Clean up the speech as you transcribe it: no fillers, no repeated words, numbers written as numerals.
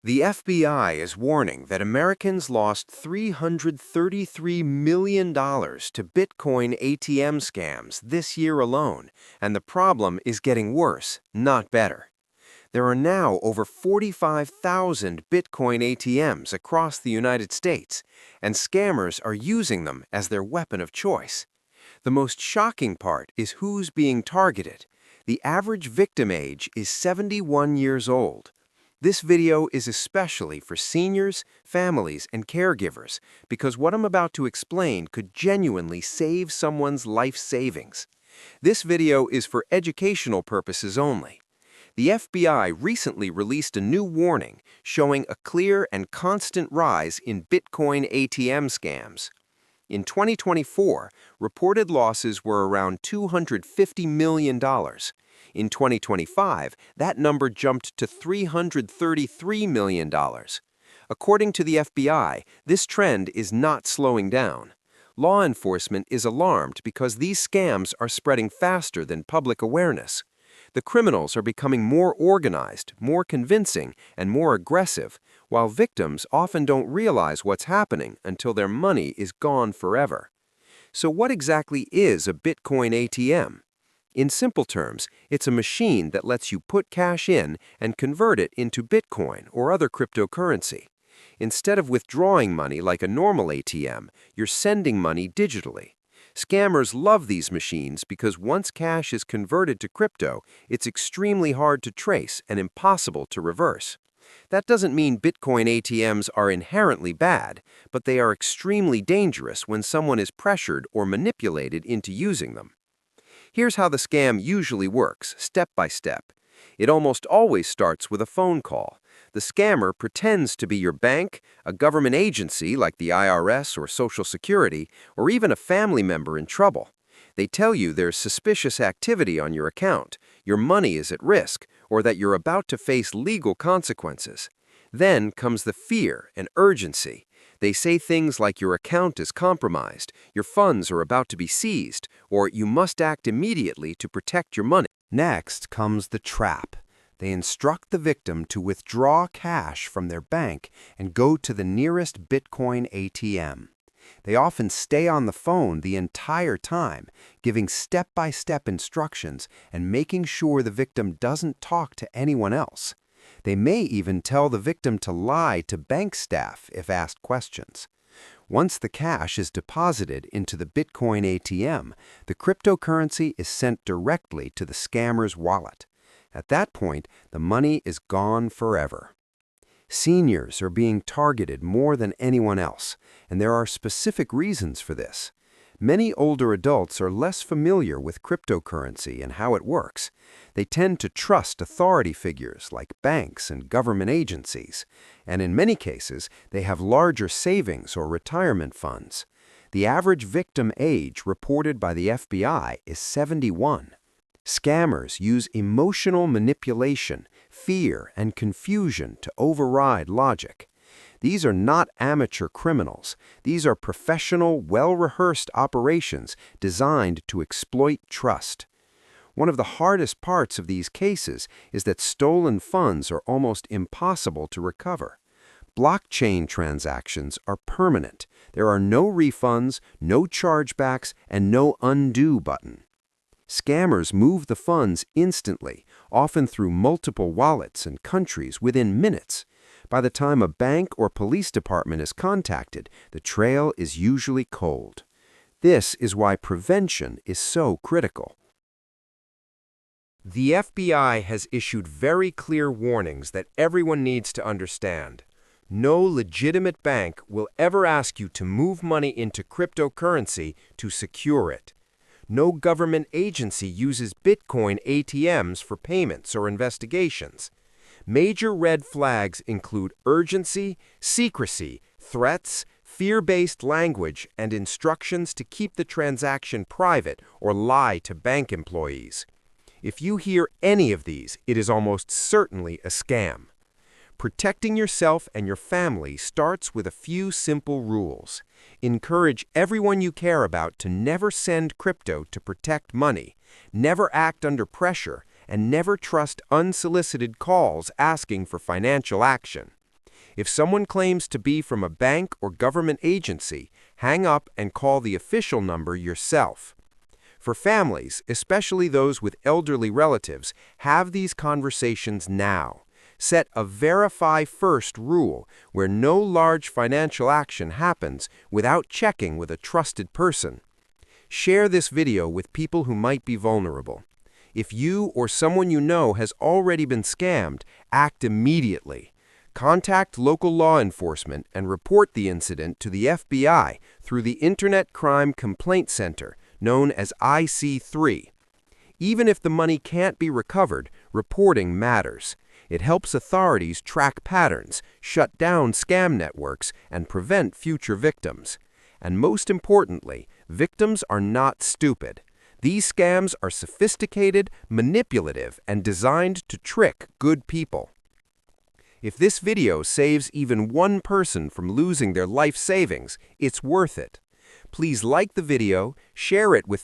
The FBI is warning that Americans lost $333 million to Bitcoin ATM scams this year alone, and the problem is getting worse, not better. There are now over 45,000 Bitcoin ATMs across the United States, and scammers are using them as their weapon of choice. The most shocking part is who's being targeted. The average victim age is 71 years old. This video is especially for seniors, families, and caregivers because what I'm about to explain could genuinely save someone's life savings. This video is for educational purposes only. The FBI recently released a new warning showing a clear and constant rise in Bitcoin ATM scams. In 2024, reported losses were around $250 million. In 2025, that number jumped to $333 million. According to the FBI, this trend is not slowing down. Law enforcement is alarmed because these scams are spreading faster than public awareness. The criminals are becoming more organized, more convincing, and more aggressive, while victims often don't realize what's happening until their money is gone forever. So what exactly is a Bitcoin ATM? In simple terms, it's a machine that lets you put cash in and convert it into Bitcoin or other cryptocurrency. Instead of withdrawing money like a normal ATM, you're sending money digitally. Scammers love these machines because once cash is converted to crypto, it's extremely hard to trace and impossible to reverse. That doesn't mean Bitcoin ATMs are inherently bad, but they are extremely dangerous when someone is pressured or manipulated into using them. Here's how the scam usually works, step by step. It almost always starts with a phone call. The scammer pretends to be your bank, a government agency like the IRS or Social Security, or even a family member in trouble. They tell you there's suspicious activity on your account, your money is at risk, or that you're about to face legal consequences. Then comes the fear and urgency. They say things like your account is compromised, your funds are about to be seized, or you must act immediately to protect your money. Next comes the trap. They instruct the victim to withdraw cash from their bank and go to the nearest Bitcoin ATM. They often stay on the phone the entire time, giving step-by-step instructions and making sure the victim doesn't talk to anyone else. They may even tell the victim to lie to bank staff if asked questions. Once the cash is deposited into the Bitcoin ATM, the cryptocurrency is sent directly to the scammer's wallet. At that point, the money is gone forever. Seniors are being targeted more than anyone else, and there are specific reasons for this. Many older adults are less familiar with cryptocurrency and how it works. They tend to trust authority figures like banks and government agencies, and in many cases, they have larger savings or retirement funds. The average victim age reported by the FBI is 71. Scammers use emotional manipulation, fear, and confusion to override logic. These are not amateur criminals. These are professional, well-rehearsed operations designed to exploit trust. One of the hardest parts of these cases is that stolen funds are almost impossible to recover. Blockchain transactions are permanent. There are no refunds, no chargebacks, and no undo button. Scammers move the funds instantly, often through multiple wallets and countries within minutes. By the time a bank or police department is contacted, the trail is usually cold. This is why prevention is so critical. The FBI has issued very clear warnings that everyone needs to understand. No legitimate bank will ever ask you to move money into cryptocurrency to secure it. No government agency uses Bitcoin ATMs for payments or investigations. Major red flags include urgency, secrecy, threats, fear-based language, and instructions to keep the transaction private or lie to bank employees. If you hear any of these, it is almost certainly a scam. Protecting yourself and your family starts with a few simple rules. Encourage everyone you care about to never send crypto to protect money, never act under pressure, and never trust unsolicited calls asking for financial action. If someone claims to be from a bank or government agency, hang up and call the official number yourself. For families, especially those with elderly relatives, have these conversations now. Set a verify first rule where no large financial action happens without checking with a trusted person. Share this video with people who might be vulnerable. If you or someone you know has already been scammed, act immediately. Contact local law enforcement and report the incident to the FBI through the Internet Crime Complaint Center, known as IC3. Even if the money can't be recovered, reporting matters. It helps authorities track patterns, shut down scam networks, and prevent future victims. And most importantly, victims are not stupid. These scams are sophisticated, manipulative, and designed to trick good people. If this video saves even one person from losing their life savings, it's worth it. Please like the video, share it with